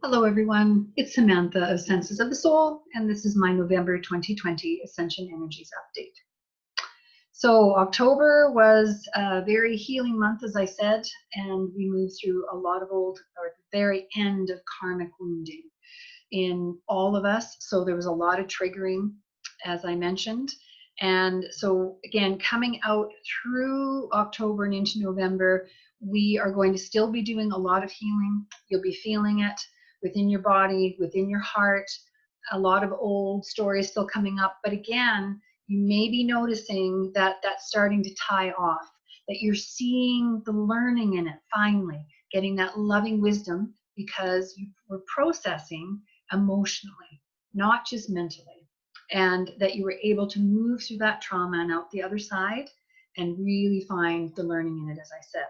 Hello, everyone. It's Samantha of Senses of the Soul, and this is my November 2020 Ascension Energies update. So October was a very healing month, as I said, and we moved through a lot of old, or the very end of karmic wounding in all of us. So there was a lot of triggering, as I mentioned. And so again, coming out through October and into November, we are going to still be doing a lot of healing. You'll be feeling it within your body, within your heart, a lot of old stories still coming up. But again, you may be noticing that that's starting to tie off, that you're seeing the learning in it finally, getting that loving wisdom because you were processing emotionally, not just mentally, and that you were able to move through that trauma and out the other side and really find the learning in it, as I said.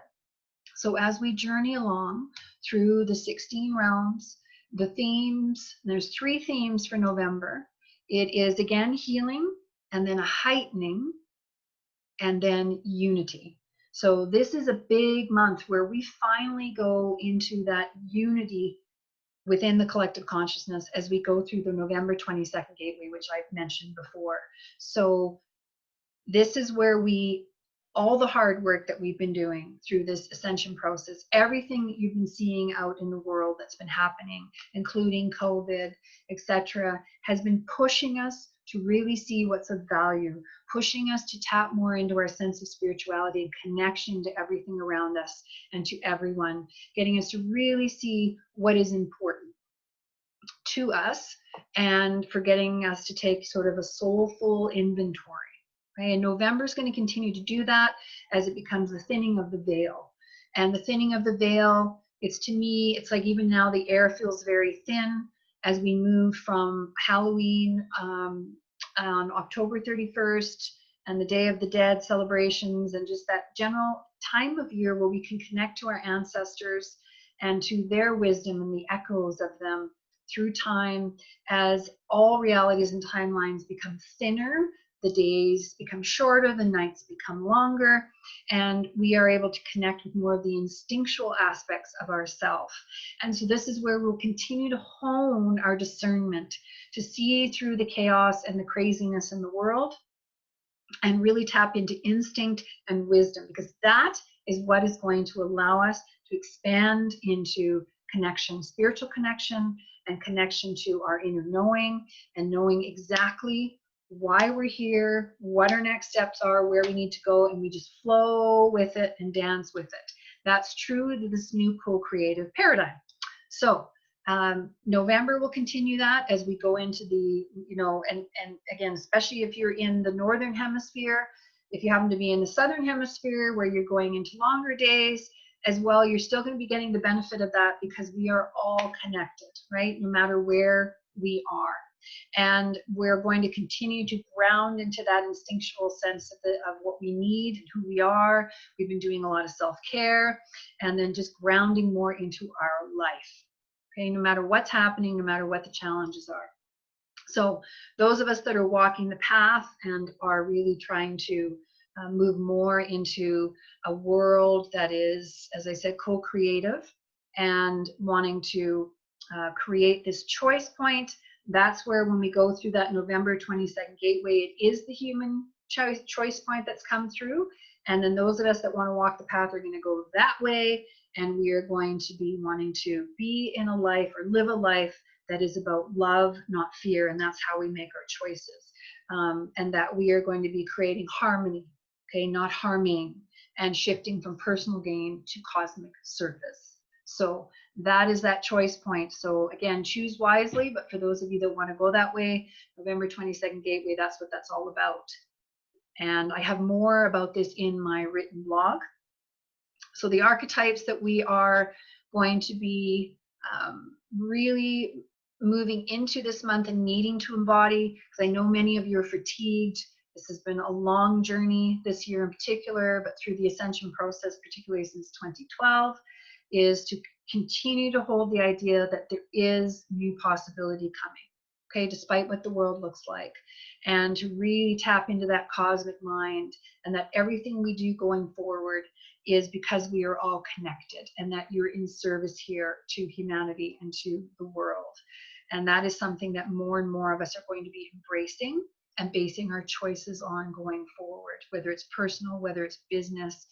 So as we journey along through the 16 realms, the themes, there's 3 themes for November. It is again healing, and then a heightening, and then unity. So this is a big month where we finally go into that unity within the collective consciousness as we go through the November 22nd gateway, which I've mentioned before. So this is where all the hard work that we've been doing through this ascension process, everything that you've been seeing out in the world that's been happening, including COVID, etc., has been pushing us to really see what's of value, pushing us to tap more into our sense of spirituality and connection to everything around us and to everyone, getting us to really see what is important to us and for getting us to take sort of a soulful inventory. Right? And November is going to continue to do that as it becomes the thinning of the veil. And the thinning of the veil, to me, it's like even now the air feels very thin as we move from Halloween on October 31st and the Day of the Dead celebrations and just that general time of year where we can connect to our ancestors and to their wisdom and the echoes of them through time as all realities and timelines become thinner. The days become shorter, the nights become longer, and we are able to connect with more of the instinctual aspects of ourself. And so this is where we'll continue to hone our discernment, to see through the chaos and the craziness in the world, and really tap into instinct and wisdom, because that is what is going to allow us to expand into connection, spiritual connection, and connection to our inner knowing, and knowing exactly why we're here, what our next steps are, where we need to go, and we just flow with it and dance with it. That's true to this new co-creative paradigm. So November will continue that as we go into the, and again, especially if you're in the northern hemisphere, if you happen to be in the southern hemisphere where you're going into longer days as well, you're still going to be getting the benefit of that because we are all connected, right? No matter where we are. And we're going to continue to ground into that instinctual sense of what we need and who we are. We've been doing a lot of self-care and then just grounding more into our life. Okay, no matter what's happening, no matter what the challenges are. So those of us that are walking the path and are really trying to move more into a world that is, as I said, co-creative and wanting to create this choice point, that's where when we go through that November 22nd gateway, it is the human choice point that's come through. And then those of us that want to walk the path are going to go that way. And we are going to be wanting to be in a life or live a life that is about love, not fear. And that's how we make our choices. And that we are going to be creating harmony, okay, not harming, and shifting from personal gain to cosmic service. So that is that choice point. So again, choose wisely, but for those of you that want to go that way, November 22nd gateway, that's what that's all about. And I have more about this in my written blog. So the archetypes that we are going to be really moving into this month and needing to embody, because I know many of you are fatigued. This has been a long journey this year in particular, but through the ascension process, particularly since 2012, is to continue to hold the idea that there is new possibility coming. okay, despite what the world looks like, and to really tap into that cosmic mind, and that everything we do going forward is because we are all connected, and that you're in service here to humanity and to the world. And that is something that more and more of us are going to be embracing and basing our choices on going forward, whether it's personal, whether it's business,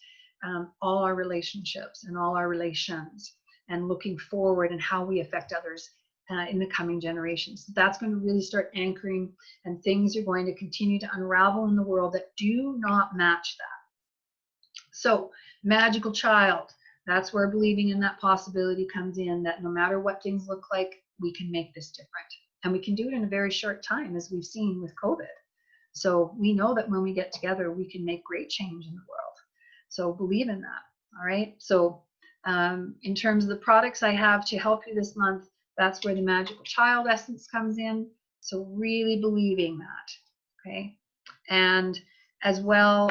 all our relationships and all our relations, and looking forward and how we affect others in the coming generations. So that's going to really start anchoring, and things are going to continue to unravel in the world that do not match that. So magical child, that's where believing in that possibility comes in, that no matter what things look like, we can make this different. And we can do it in a very short time, as we've seen with COVID. So we know that when we get together, we can make great change in the world. So believe in that. All right. So in terms of the products I have to help you this month, that's where the magical child essence comes in. So really believing that. Okay. And as well,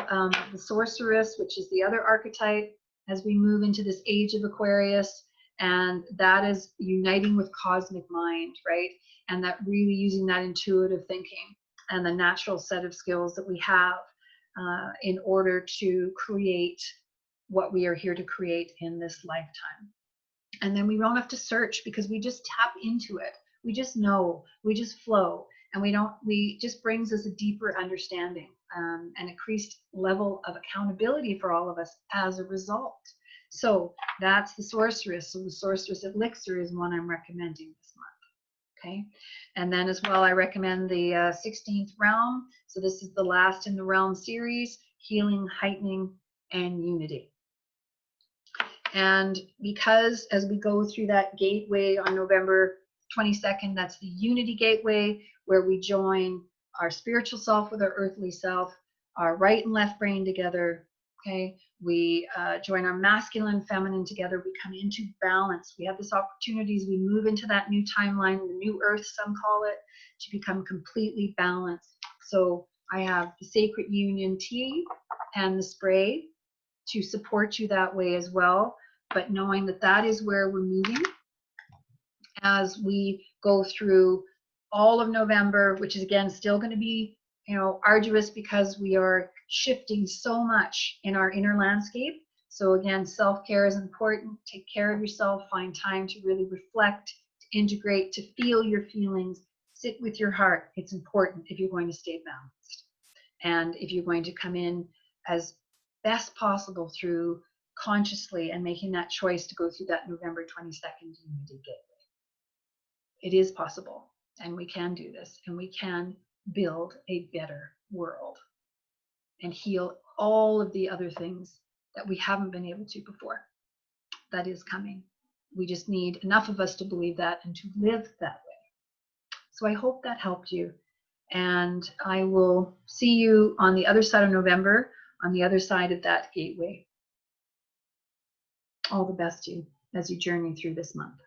the sorceress, which is the other archetype, as we move into this age of Aquarius, and that is uniting with cosmic mind, right? And that really using that intuitive thinking and the natural set of skills that we have in order to create what we are here to create in this lifetime. And then we don't have to search, because we just tap into it. We just know, we just flow, and we just brings us a deeper understanding, and increased level of accountability for all of us as a result. So that's the sorceress. So the sorceress elixir is one I'm recommending this month. Okay. And then as well, I recommend the 16th realm. So this is the last in the realm series, healing, heightening, and unity. And because as we go through that gateway on November 22nd, that's the unity gateway, where we join our spiritual self with our earthly self, our right and left brain together. Okay, we join our masculine and feminine together. We come into balance. We have this opportunity as we move into that new timeline, the new earth, some call it, to become completely balanced. So I have the Sacred Union tea and the spray to support you that way as well. But knowing that that is where we're moving as we go through all of November, which is again still going to be, arduous, because we are shifting so much in our inner landscape. So again, self-care is important. Take care of yourself. Find time to really reflect, to integrate, to feel your feelings. Sit with your heart. It's important if you're going to stay balanced, and if you're going to come in as best possible through consciously and making that choice to go through that November 22nd unity gateway. It is possible, and we can do this, and we can build a better world and heal all of the other things that we haven't been able to before. That is coming. We just need enough of us to believe that and to live that way. So I hope that helped you, and I will see you on the other side of November, on the other side of that gateway. All the best to you as you journey through this month.